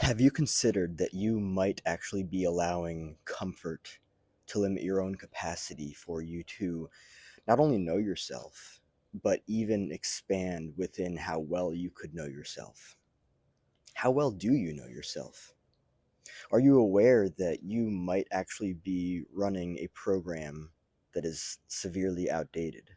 Have you considered that you might actually be allowing comfort to limit your own capacity for you to not only know yourself, but even expand within how well you could know yourself? How well do you know yourself? Are you aware that you might actually be running a program that is severely outdated?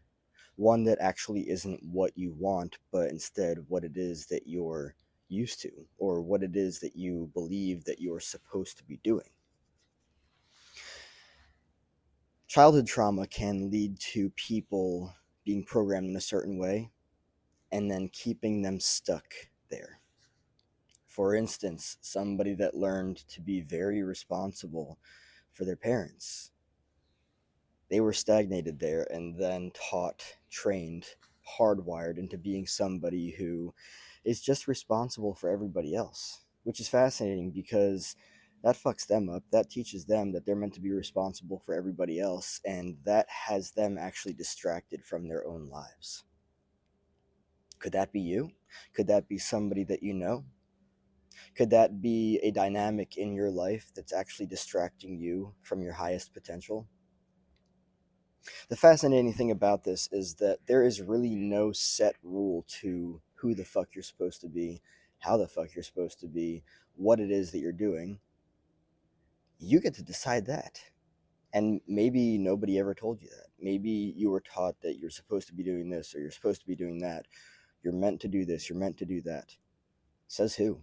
One that actually isn't what you want, but instead what it is that you're used to, or what it is that you believe that you're supposed to be doing. Childhood trauma can lead to people being programmed in a certain way and then keeping them stuck there. For instance, somebody that learned to be very responsible for their parents, they were stagnated there and then taught, trained, hardwired into being somebody who is just responsible for everybody else, which is fascinating because that fucks them up. That teaches them that they're meant to be responsible for everybody else, and that has them actually distracted from their own lives. Could that be you? Could that be somebody that you know? Could that be a dynamic in your life that's actually distracting you from your highest potential? The fascinating thing about this is that there is really no set rule to who the fuck you're supposed to be, how the fuck you're supposed to be, what it is that you're doing. You get to decide that. And maybe nobody ever told you that. Maybe you were taught that you're supposed to be doing this or you're supposed to be doing that. You're meant to do this, you're meant to do that. Says who?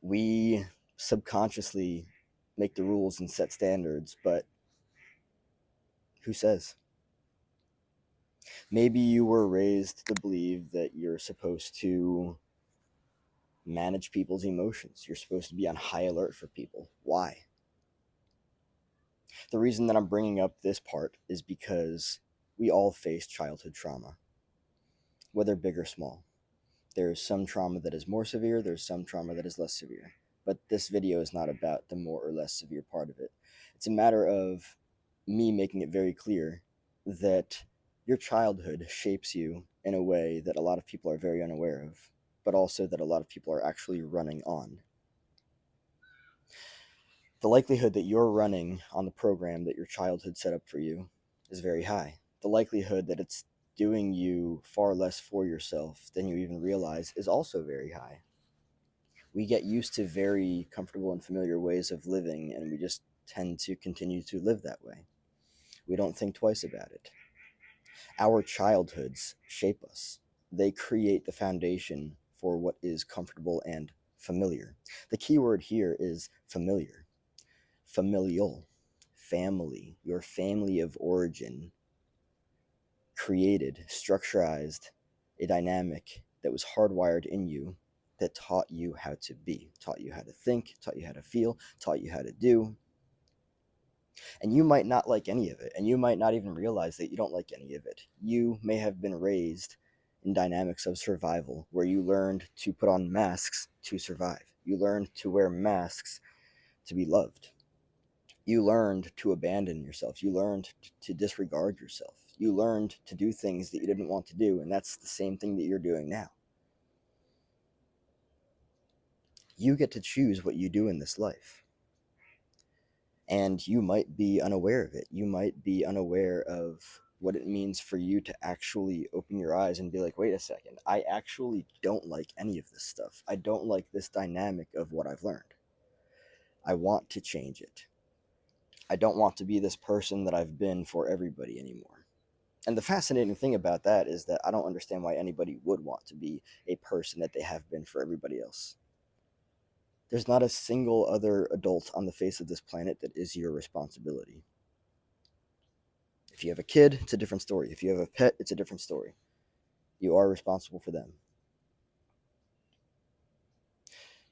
We subconsciously make the rules and set standards, but who says? Maybe you were raised to believe that you're supposed to manage people's emotions. You're supposed to be on high alert for people. Why? The reason that I'm bringing up this part is because we all face childhood trauma, whether big or small. There is some trauma that is more severe, there's some trauma that is less severe. But this video is not about the more or less severe part of it. It's a matter of me making it very clear that your childhood shapes you in a way that a lot of people are very unaware of, but also that a lot of people are actually running on. The likelihood that you're running on the program that your childhood set up for you is very high. The likelihood that it's doing you far less for yourself than you even realize is also very high. We get used to very comfortable and familiar ways of living, and we just tend to continue to live that way. We don't think twice about it. Our childhoods shape us, they create the foundation for what is comfortable and familiar. The key word here is familiar, familial, family. Your family of origin created, structurized a dynamic that was hardwired in you that taught you how to be, taught you how to think, taught you how to feel, taught you how to do. And you might not like any of it, and you might not even realize that you don't like any of it. You may have been raised in dynamics of survival where you learned to put on masks to survive. You learned to wear masks to be loved. You learned to abandon yourself. You learned to disregard yourself. You learned to do things that you didn't want to do, and that's the same thing that you're doing now. You get to choose what you do in this life. And you might be unaware of it. You might be unaware of what it means for you to actually open your eyes and be like, wait a second, I actually don't like any of this stuff. I don't like this dynamic of what I've learned. I want to change it. I don't want to be this person that I've been for everybody anymore. And the fascinating thing about that is that I don't understand why anybody would want to be a person that they have been for everybody else. There's not a single other adult on the face of this planet that is your responsibility. If you have a kid, it's a different story. If you have a pet, it's a different story. You are responsible for them.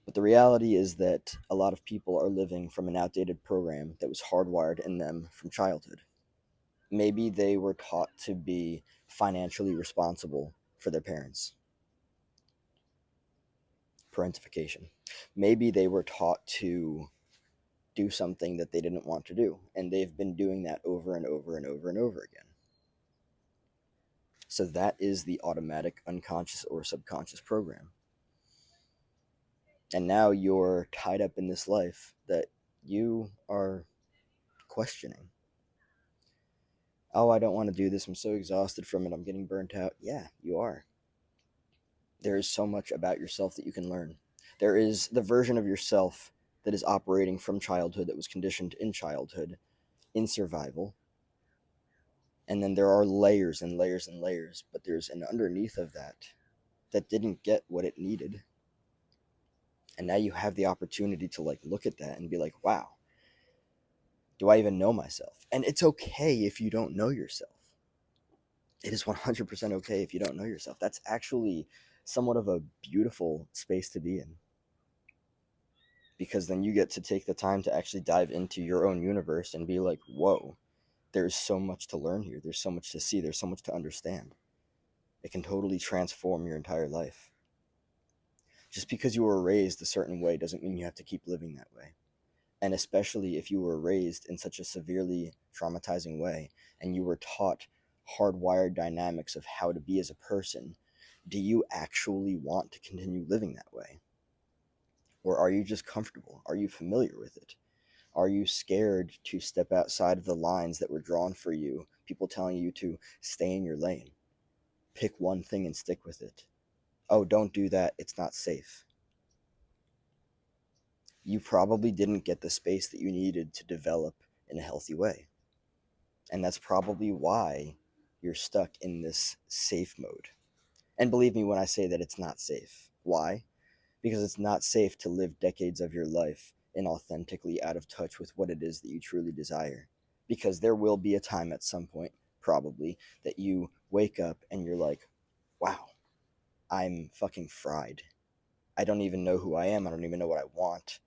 But the reality is that a lot of people are living from an outdated program that was hardwired in them from childhood. Maybe they were taught to be financially responsible for their parents. Parentification. Maybe they were taught to do something that they didn't want to do, and they've been doing that over and over and over and over again. So that is the automatic unconscious or subconscious program. And now you're tied up in this life that you are questioning. Oh, I don't want to do this. I'm so exhausted from it. I'm getting burnt out. Yeah, you are. There is so much about yourself that you can learn. There is the version of yourself that is operating from childhood, that was conditioned in childhood, in survival. And then there are layers and layers and layers, but there's an underneath of that didn't get what it needed. And now you have the opportunity to like look at that and be like, wow, do I even know myself? And it's okay if you don't know yourself. It is 100% okay if you don't know yourself. That's actually somewhat of a beautiful space to be in, because then you get to take the time to actually dive into your own universe and be like, whoa, there's so much to learn here. There's so much to see. There's so much to understand. It can totally transform your entire life. Just because you were raised a certain way doesn't mean you have to keep living that way. And especially if you were raised in such a severely traumatizing way and you were taught hardwired dynamics of how to be as a person, do you actually want to continue living that way? Or are you just comfortable? Are you familiar with it? Are you scared to step outside of the lines that were drawn for you? People telling you to stay in your lane. Pick one thing and stick with it. Oh, don't do that. It's not safe. You probably didn't get the space that you needed to develop in a healthy way. And that's probably why you're stuck in this safe mode. And believe me when I say that it's not safe. Why? Because it's not safe to live decades of your life inauthentically out of touch with what it is that you truly desire. Because there will be a time at some point, probably, that you wake up and you're like, wow, I'm fucking fried. I don't even know who I am. I don't even know what I want.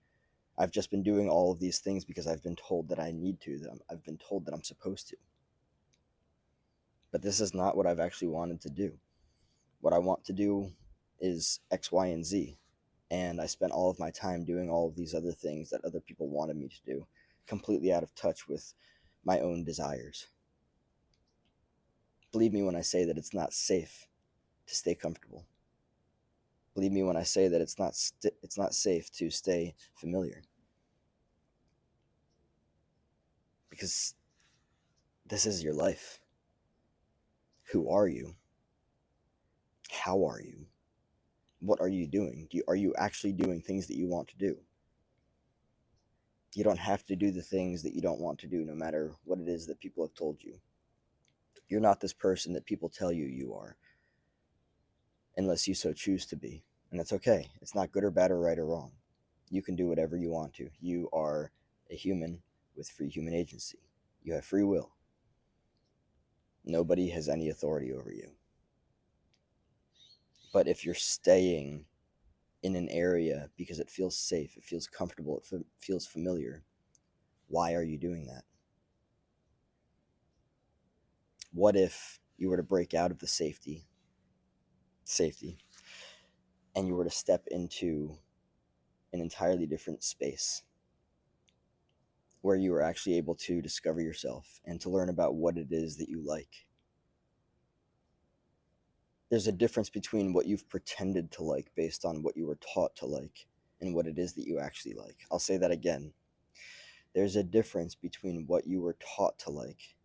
I've just been doing all of these things because I've been told that I need to. I've been told that I'm supposed to. But this is not what I've actually wanted to do. What I want to do is X, Y, and Z. And I spent all of my time doing all of these other things that other people wanted me to do, completely out of touch with my own desires. Believe me when I say that it's not safe to stay comfortable. Believe me when I say that it's not safe to stay familiar. Because this is your life. Who are you? How are you? What are you doing? Are you actually doing things that you want to do? You don't have to do the things that you don't want to do, no matter what it is that people have told you. You're not this person that people tell you you are, unless you so choose to be. And that's okay. It's not good or bad or right or wrong. You can do whatever you want to. You are a human with free human agency. You have free will. Nobody has any authority over you. But if you're staying in an area because it feels safe, it feels comfortable, it feels familiar, why are you doing that? What if you were to break out of the safety, and you were to step into an entirely different space where you were actually able to discover yourself and to learn about what it is that you like? There's a difference between what you've pretended to like based on what you were taught to like and what it is that you actually like. I'll say that again. There's a difference between what you were taught to like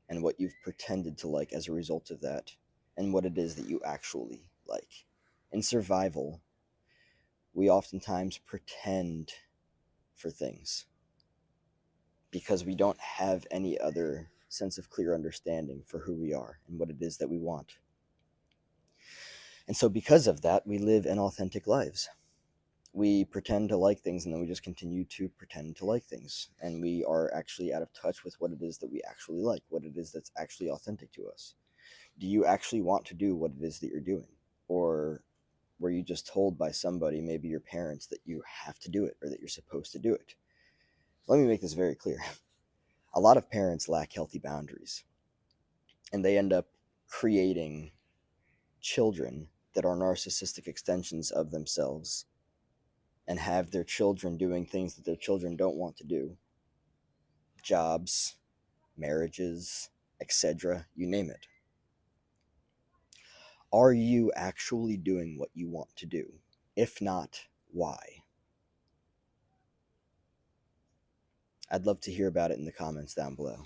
and what you've pretended to like as a result of that, and what it is that you actually like. In survival, we oftentimes pretend for things because we don't have any other sense of clear understanding for who we are and what it is that we want. And so, because of that, we live inauthentic lives. We pretend to like things and then we just continue to pretend to like things. And we are actually out of touch with what it is that we actually like, what it is that's actually authentic to us. Do you actually want to do what it is that you're doing? Or were you just told by somebody, maybe your parents, that you have to do it or that you're supposed to do it? Let me make this very clear. A lot of parents lack healthy boundaries, and they end up creating children that are narcissistic extensions of themselves and have their children doing things that their children don't want to do. Jobs, marriages, etc., you name it. Are you actually doing what you want to do? If not, why? I'd love to hear about it in the comments down below.